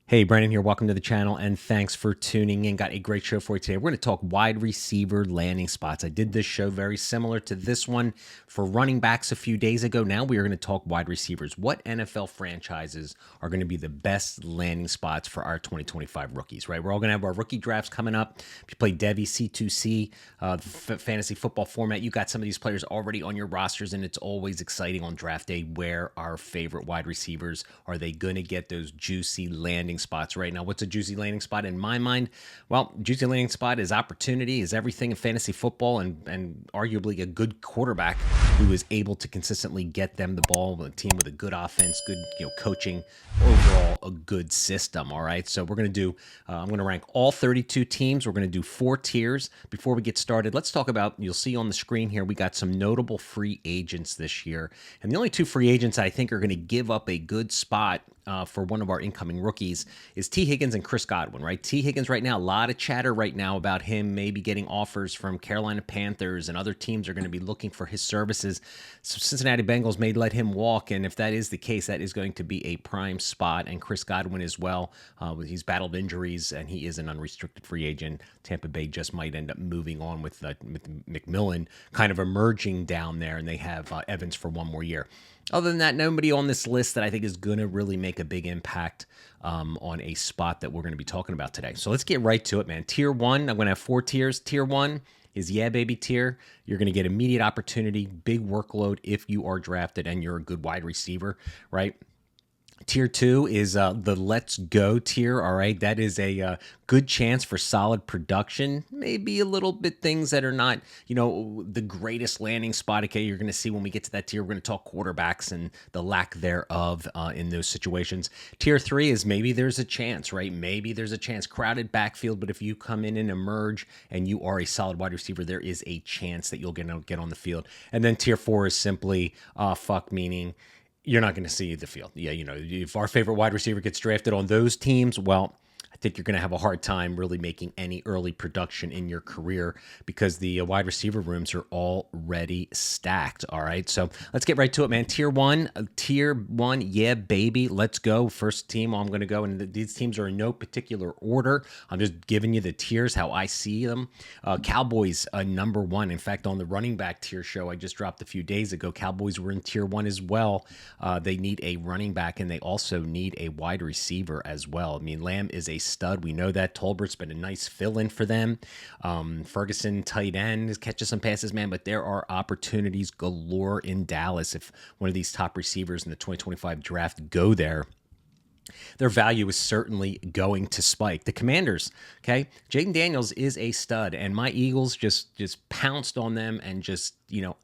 Hey, Brandon here. Welcome to the channel, and thanks for tuning in. Got a great show for you today. We're going to talk wide receiver landing spots. I did this show very similar to this one for running backs a few days ago. Now we are going to talk wide receivers. What NFL franchises are going to be the best landing spots for our 2025 rookies, right? We're all going to have our rookie drafts coming up. If you play Devy C2C, fantasy football format, you got some of these players already on your rosters, and it's always exciting on draft day. Where our favorite wide receivers are they going to get those juicy landing spots right now? What's a juicy landing spot in my mind? Well, juicy landing spot is opportunity, is everything in fantasy football, and arguably a good quarterback who is able to consistently get them the ball with a team with a good offense, good coaching, overall a good system. All right, so we're going to do I'm going to rank all 32 teams. We're going to do 4 tiers. Before we get started, let's talk about, you'll see on the screen here, we got some notable free agents this year, and the only 2 free agents I think are going to give up a good spot for one of our incoming rookies is T. Higgins and Chris Godwin, right? T. Higgins right now, a lot of chatter right now about him maybe getting offers from Carolina Panthers, and other teams are going to be looking for his services. So Cincinnati Bengals may let him walk, and if that is the case, that is going to be a prime spot. And Chris Godwin as well. He's battled injuries, and he is an unrestricted free agent. Tampa Bay just might end up moving on with McMillan kind of emerging down there, and they have Evans for one more year. Other than that, nobody on this list that I think is going to really make a big impact on a spot that we're going to be talking about today. So let's get right to it, man. Tier 1, I'm going to have 4 tiers. Tier 1 is yeah, baby tier. You're going to get immediate opportunity, big workload if you are drafted and you're a good wide receiver, right? Tier 2 is the let's go tier, all right? That is a good chance for solid production. Maybe a little bit things that are not, the greatest landing spot. Okay, you're going to see when we get to that tier, we're going to talk quarterbacks and the lack thereof in those situations. Tier 3 is maybe there's a chance, right? Maybe there's a chance. Crowded backfield, but if you come in and emerge and you are a solid wide receiver, there is a chance that you'll get on the field. And then Tier 4 is simply fuck, meaning you're not going to see the field. Yeah, if our favorite wide receiver gets drafted on those teams, well, I think you're going to have a hard time really making any early production in your career because the wide receiver rooms are already stacked. All right, so let's get right to it, man. Tier 1, yeah, baby, let's go. First team I'm going to go, and these teams are in no particular order. I'm just giving you the tiers, how I see them. Cowboys, number 1. In fact, on the running back tier show I just dropped a few days ago, Cowboys were in tier 1 as well. They need a running back, and they also need a wide receiver as well. I mean, Lamb is a stud. We know that. Tolbert's been a nice fill-in for them. Ferguson, tight end, catches some passes, man, but there are opportunities galore in Dallas if one of these top receivers in the 2025 draft go there. Their value is certainly going to spike. The Commanders, okay? Jaden Daniels is a stud, and my Eagles just pounced on them and just,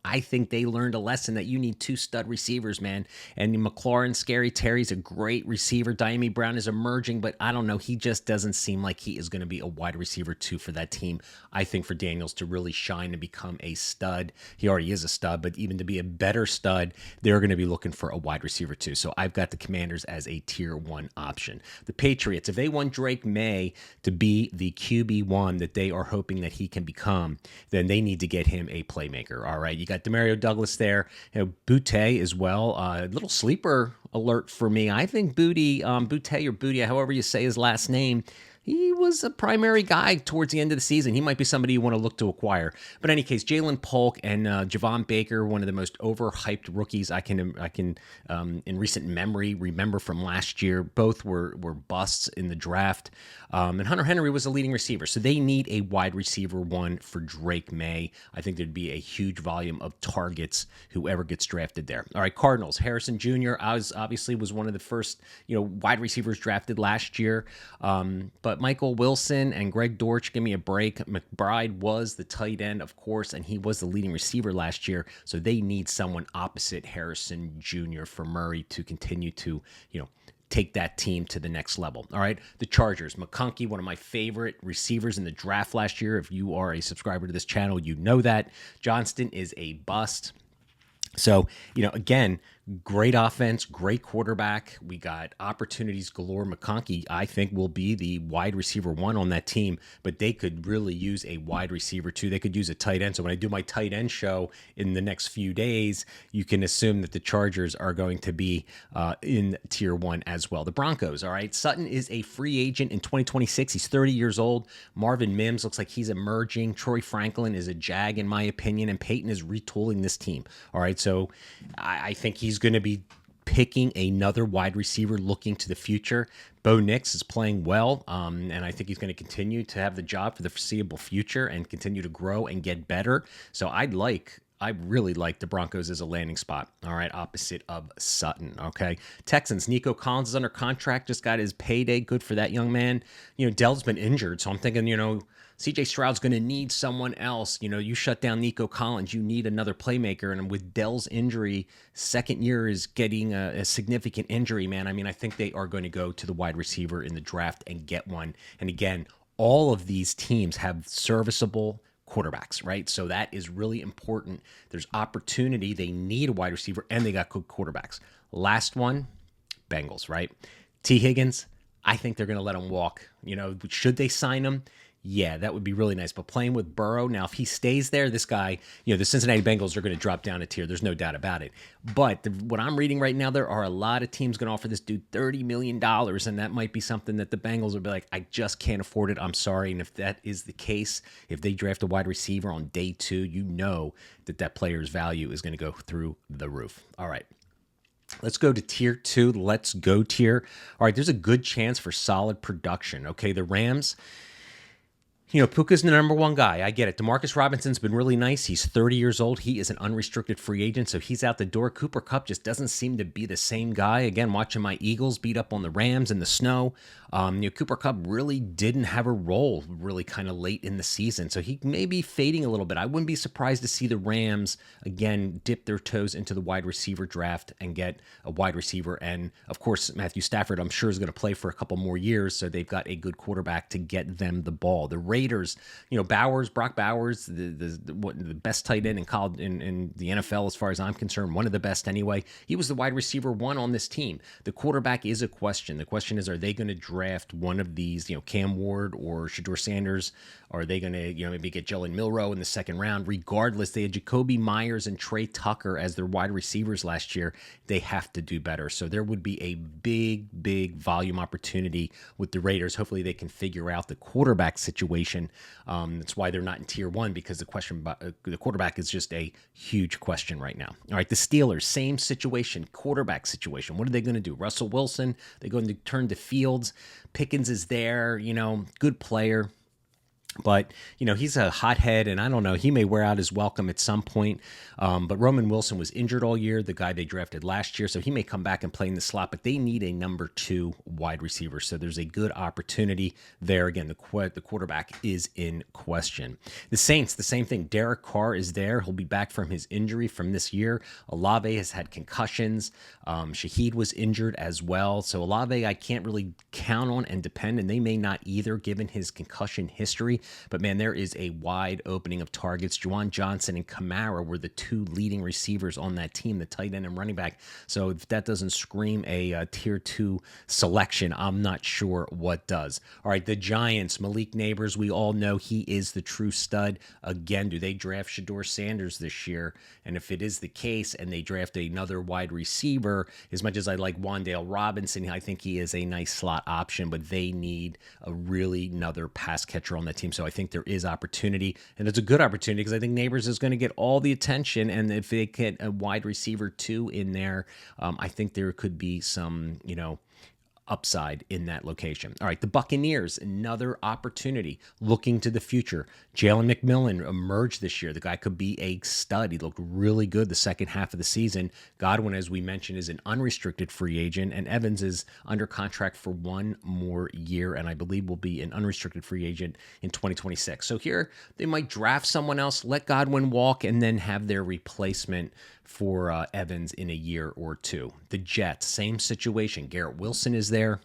I think they learned a lesson that you need 2 stud receivers, man. And McLaurin, Scary Terry's a great receiver. Diami Brown is emerging, but I don't know. He just doesn't seem like he is going to be a wide receiver 2 for that team. I think for Daniels to really shine and become a stud, he already is a stud, but even to be a better stud, they're going to be looking for a wide receiver 2. So I've got the Commanders as a tier 1 option. The Patriots, if they want Drake May to be the QB1 that they are hoping that he can become, then they need to get him a playmaker. All right, you got Demario Douglas there, Boutte as well. Little sleeper alert for me. I think Boutte or Boutte, however you say his last name, he was a primary guy towards the end of the season. He might be somebody you want to look to acquire. But in any case, Jalen Polk and Javon Baker, one of the most overhyped rookies I can in recent memory remember from last year. Both were busts in the draft. And Hunter Henry was a leading receiver. So they need a wide receiver 1 for Drake May. I think there'd be a huge volume of targets whoever gets drafted there. All right, Cardinals. Harrison Jr. obviously was one of the first wide receivers drafted last year. But Michael Wilson and Greg Dortch, give me a break. McBride was the tight end, of course, and he was the leading receiver last year. So they need someone opposite Harrison Jr. for Murray to continue to, take that team to the next level. All right, the Chargers. McConkey, one of my favorite receivers in the draft last year. If you are a subscriber to this channel, you know that. Johnston is a bust. So, again, Great offense, great quarterback. We got opportunities galore. McConkey, I think, will be the wide receiver one on that team, but they could really use a wide receiver too. They could use a tight end. So when I do my tight end show in the next few days, you can assume that the Chargers are going to be in tier one as well. The Broncos, all right. Sutton is a free agent in 2026. He's 30 years old. Marvin Mims looks like he's emerging. Troy Franklin is a jag, in my opinion, and Peyton is retooling this team. All right. So I think he's going to be picking another wide receiver looking to the future. Bo Nix is playing well, and I think he's going to continue to have the job for the foreseeable future and continue to grow and get better. So I really like the Broncos as a landing spot, all right, opposite of Sutton, okay? Texans, Nico Collins is under contract, just got his payday. Good for that young man. Dell's been injured, so I'm thinking, CJ Stroud's going to need someone else. You shut down Nico Collins, you need another playmaker. And with Dell's injury, second year is getting a significant injury, man. I mean, I think they are going to go to the wide receiver in the draft and get one. And again, all of these teams have serviceable quarterbacks, right? So that is really important. There's opportunity. They need a wide receiver, and they got good quarterbacks. Last one, Bengals, right? T. Higgins, I think they're going to let him walk. Should they sign him? Yeah, that would be really nice. But playing with Burrow, now if he stays there, this guy, the Cincinnati Bengals are going to drop down a tier. There's no doubt about it. But what I'm reading right now, there are a lot of teams going to offer this dude $30 million, and that might be something that the Bengals will be like, I just can't afford it. I'm sorry. And if that is the case, if they draft a wide receiver on day 2, you know that player's value is going to go through the roof. All right. Let's go to tier 2. Let's go tier. All right, there's a good chance for solid production. Okay, the Rams. Puka's the number one guy. I get it. Demarcus Robinson's been really nice. He's 30 years old. He is an unrestricted free agent, so he's out the door. Cooper Kupp just doesn't seem to be the same guy. Again, watching my Eagles beat up on the Rams in the snow. Cooper Kupp really didn't have a role really kind of late in the season, so he may be fading a little bit. I wouldn't be surprised to see the Rams, again, dip their toes into the wide receiver draft and get a wide receiver. And, of course, Matthew Stafford, I'm sure, is going to play for a couple more years, so they've got a good quarterback to get them the ball. The Raiders, Brock Bowers, the best tight end in college in the NFL as far as I'm concerned, one of the best anyway. He was the wide receiver one on this team. The quarterback is a question. The question is, are they going to draft one of these, Cam Ward or Shedeur Sanders? Are they going to, maybe get Jalen Milroe in the second round? Regardless, they had Jacoby Myers and Trey Tucker as their wide receivers last year. They have to do better. So there would be a big volume opportunity with the Raiders. Hopefully they can figure out the quarterback situation. That's why they're not in tier 1, because the question about the quarterback is just a huge question right now. All right, the Steelers, same situation, quarterback situation. What are they going to do? Russell Wilson, they're going to turn to Fields. Pickens is there, good player. But, he's a hothead, and I don't know, he may wear out his welcome at some point. But Roman Wilson was injured all year, the guy they drafted last year, so he may come back and play in the slot, but they need a number 2 wide receiver. So there's a good opportunity there. Again, the quarterback is in question. The Saints, the same thing. Derek Carr is there. He'll be back from his injury from this year. Olave has had concussions. Shaheed was injured as well. So Olave, I can't really count on and depend, and they may not either, given his concussion history. But, man, there is a wide opening of targets. Juwan Johnson and Kamara were the 2 leading receivers on that team, the tight end and running back. So if that doesn't scream a tier 2 selection, I'm not sure what does. All right, the Giants, Malik Neighbors, we all know he is the true stud. Again, do they draft Shedeur Sanders this year? And if it is the case and they draft another wide receiver, as much as I like Wan'Dale Robinson, I think he is a nice slot option, but they need another pass catcher on that team. So I think there is opportunity, and it's a good opportunity because I think Neighbors is going to get all the attention. And if they get a wide receiver 2 in there, I think there could be some, upside in that location. All right, the Buccaneers, another opportunity looking to the future. Jalen McMillan emerged this year. The guy could be a stud. He looked really good the second half of the season. Godwin, as we mentioned, is an unrestricted free agent, and Evans is under contract for 1 more year, and I believe will be an unrestricted free agent in 2026. So here they might draft someone else, let Godwin walk, and then have their replacement for Evans in a year or 2. The Jets, same situation. Garrett Wilson is there.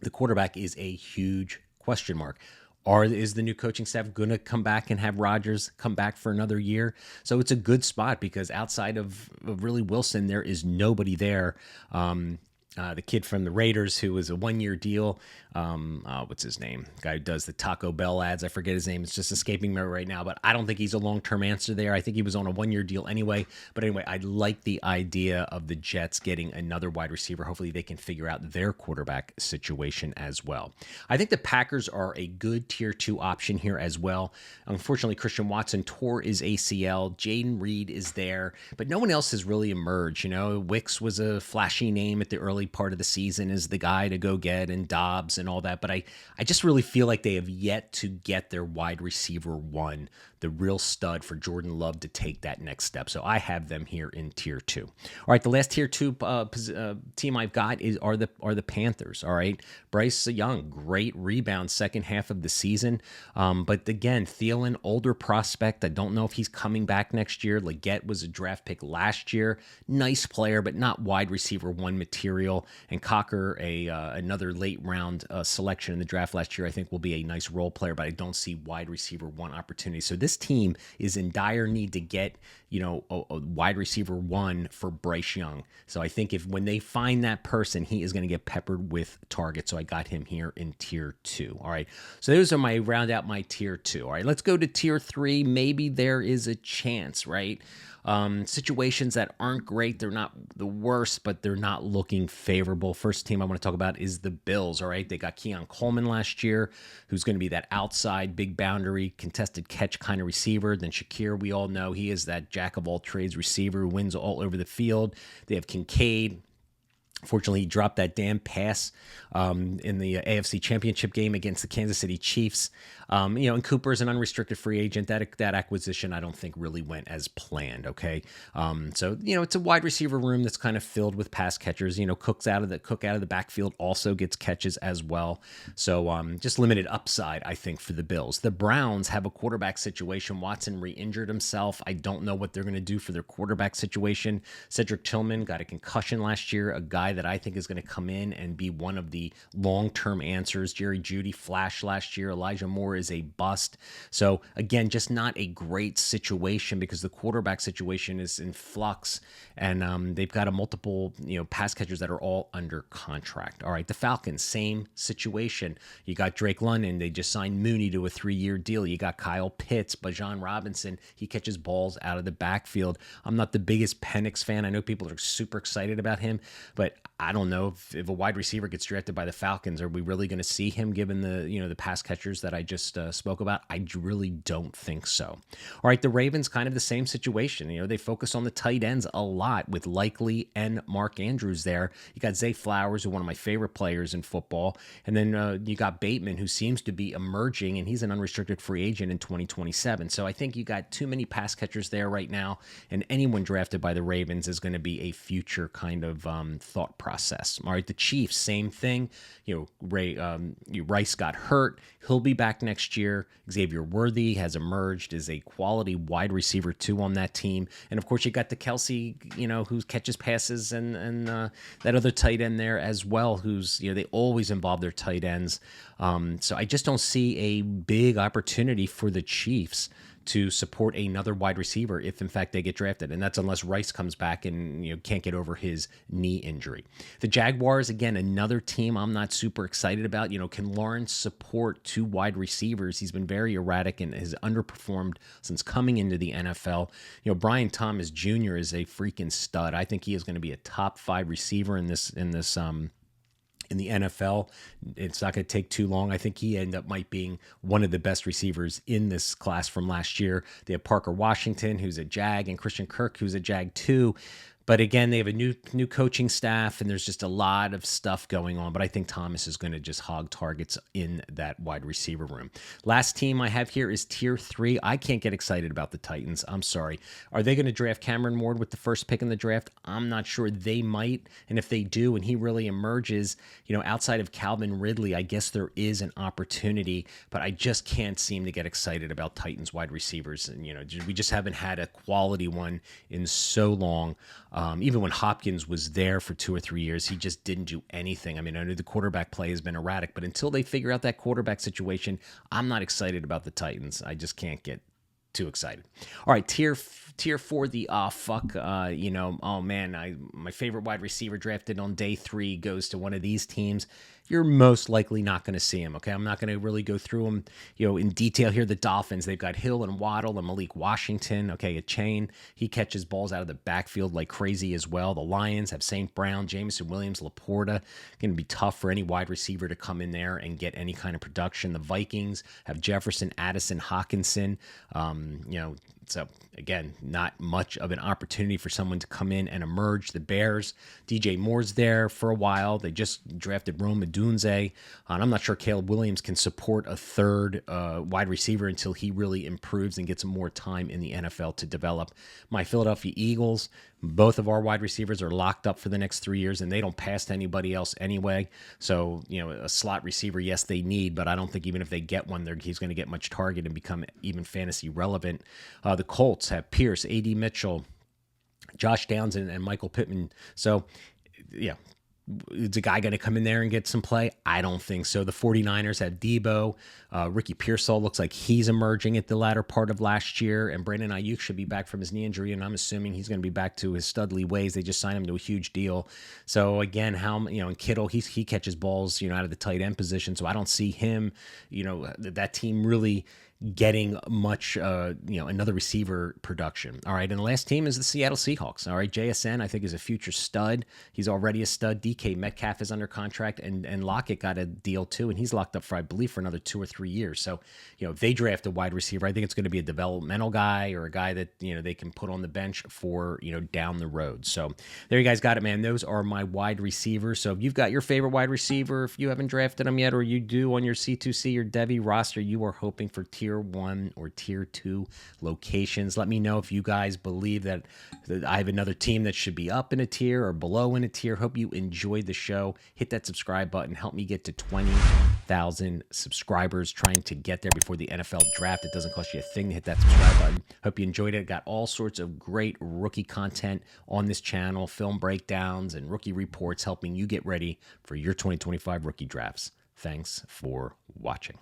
The quarterback is a huge question mark. Is the new coaching staff going to come back and have Rodgers come back for another year? So it's a good spot because outside of really Wilson, there is nobody there. The kid from the Raiders who was a 1-year deal. What's his name? Guy who does the Taco Bell ads. I forget his name. It's just escaping me right now, but I don't think he's a long-term answer there. I think he was on a 1-year deal anyway. But anyway, I like the idea of the Jets getting another wide receiver. Hopefully they can figure out their quarterback situation as well. I think the Packers are a good tier 2 option here as well. Unfortunately, Christian Watson tore his ACL. Jaden Reed is there, but no one else has really emerged. Wicks was a flashy name at the early part of the season as the guy to go get, and Dobbs and all that. But I just really feel like they have yet to get their wide receiver one, the real stud for Jordan Love to take that next step. So I have them here in tier 2. All right, the last tier 2 team I've got are the Panthers. All right, Bryce Young, great rebound second half of the season. But again, Thielen, older prospect. I don't know if he's coming back next year. Leggett was a draft pick last year. Nice player, but not wide receiver one material. And Cocker, another late round selection in the draft last year, I think will be a nice role player, but I don't see wide receiver one opportunity. So this team is in dire need to get, a wide receiver one for Bryce Young. So I think when they find that person, he is going to get peppered with targets. So I got him here in tier 2. All right. So those are round out my tier 2. All right. Let's go to tier 3. Maybe there is a chance, right? Situations that aren't great. They're not the worst, but they're not looking favorable. First team I want to talk about is the Bills. All right. They got Keon Coleman last year, who's going to be that outside, big boundary, contested catch kind of receiver. Then Shakir, we all know he is that jack of all trades receiver who wins all over the field. They have Kincaid. Fortunately, he dropped that damn pass in the AFC Championship game against the Kansas City Chiefs. And Cooper is an unrestricted free agent. That acquisition, I don't think, really went as planned. Okay, so it's a wide receiver room that's kind of filled with pass catchers. Cook out of the backfield also gets catches as well. So just limited upside, I think, for the Bills. The Browns have a quarterback situation. Watson re-injured himself. I don't know what they're going to do for their quarterback situation. Cedric Tillman got a concussion last year. A guy that I think is going to come in and be one of the long-term answers. Jerry Jeudy flashed last year. Elijah Moore is a bust. So again, just not a great situation because the quarterback situation is in flux, and they've got a multiple pass catchers that are all under contract. All right, the Falcons, same situation. You got Drake London. They just signed Mooney to a 3-year deal. You got Kyle Pitts, Bijan Robinson. He catches balls out of the backfield. I'm not the biggest Penix fan. I know people are super excited about him, but I don't know if a wide receiver gets drafted by the Falcons, are we really going to see him given the pass catchers that I just spoke about? I really don't think so. All right, the Ravens, kind of the same situation. They focus on the tight ends a lot with Likely and Mark Andrews there. You got Zay Flowers, who's one of my favorite players in football. And then you got Bateman, who seems to be emerging, and he's an unrestricted free agent in 2027. So I think you got too many pass catchers there right now, and anyone drafted by the Ravens is going to be a future kind of thought process. All right, the Chiefs, same thing. Rice got hurt. He'll be back next year. Xavier Worthy has emerged as a quality wide receiver too on that team. And of course, you got the Kelsey, who catches passes, and that other tight end there as well, who's, they always involve their tight ends. So I just don't see a big opportunity for the Chiefs to support another wide receiver if in fact they get drafted, and that's unless Rice comes back and can't get over his knee injury. The Jaguars, again, another team I'm not super excited about. Can Lawrence support 2 wide receivers? He's been very erratic and has underperformed since coming into the NFL. Brian Thomas Jr. is a freaking stud. I think he is going to be a top 5 receiver in the NFL. It's not going to take too long. I think he might being one of the best receivers in this class from last year. They have Parker Washington, who's a Jag, and Christian Kirk, who's a Jag too. But again, they have a new coaching staff, and there's just a lot of stuff going on. But I think Thomas is going to just hog targets in that wide receiver room. Last team I have here is tier 3. I can't get excited about the Titans. I'm sorry. Are they going to draft Cameron Ward with the first pick in the draft? I'm not sure. They might. And if they do, and he really emerges, outside of Calvin Ridley, I guess there is an opportunity. But I just can't seem to get excited about Titans wide receivers. And, we just haven't had a quality one in so long. Even when Hopkins was there for 2 or 3 years, he just didn't do anything. I mean, I know the quarterback play has been erratic, but until they figure out that quarterback situation, I'm not excited about the Titans. I just can't get too excited. All right, tier four, the oh man, my favorite wide receiver drafted on day 3 goes to one of these teams. You're most likely not going to see him. Okay, I'm not going to really go through them, in detail here. The Dolphins, they've got Hill and Waddle and Malik Washington. Okay, a chain. He catches balls out of the backfield like crazy as well. The Lions have St. Brown, Jameson Williams, Laporta. Going to be tough for any wide receiver to come in there and get any kind of production. The Vikings have Jefferson, Addison, Hawkinson. So again, not much of an opportunity for someone to come in and emerge. The Bears, DJ Moore's there for a while. They just drafted Rome Odunze. And I'm not sure Caleb Williams can support a third wide receiver until he really improves and gets more time in the NFL to develop. My Philadelphia Eagles, both of our wide receivers are locked up for the next 3 years, and they don't pass to anybody else anyway. So, a slot receiver, yes, they need, but I don't think even if they get one, he's going to get much target and become even fantasy relevant. The Colts have Pierce, A.D. Mitchell, Josh Downs, and Michael Pittman. So, yeah. Is a guy going to come in there and get some play? I don't think so. The 49ers have Debo. Ricky Pearsall looks like he's emerging at the latter part of last year, and Brandon Ayuk should be back from his knee injury, and I'm assuming he's going to be back to his studly ways. They just signed him to a huge deal. So again, and Kittle, he catches balls, out of the tight end position, so I don't see him, that team really getting much, another receiver production. All right, and the last team is the Seattle Seahawks. All right, JSN, I think, is a future stud. He's already a stud. DK Metcalf is under contract, and Lockett got a deal too, and he's locked up for, I believe, for another 2 or 3 years. So, if they draft a wide receiver, I think it's going to be a developmental guy or a guy that, they can put on the bench for, down the road. So there you guys got it, man. Those are my wide receivers. So if you've got your favorite wide receiver, if you haven't drafted them yet, or you do on your C2C or Devi roster, you are hoping for tier 1 or tier 2 locations. Let me know if you guys believe that I have another team that should be up in a tier or below in a tier. Hope you enjoyed the show. Hit that subscribe button. Help me get to 20,000 subscribers. Trying to get there before the NFL draft. It doesn't cost you a thing to hit that subscribe button. Hope you enjoyed it. Got all sorts of great rookie content on this channel, film breakdowns and rookie reports, helping you get ready for your 2025 rookie drafts. Thanks for watching.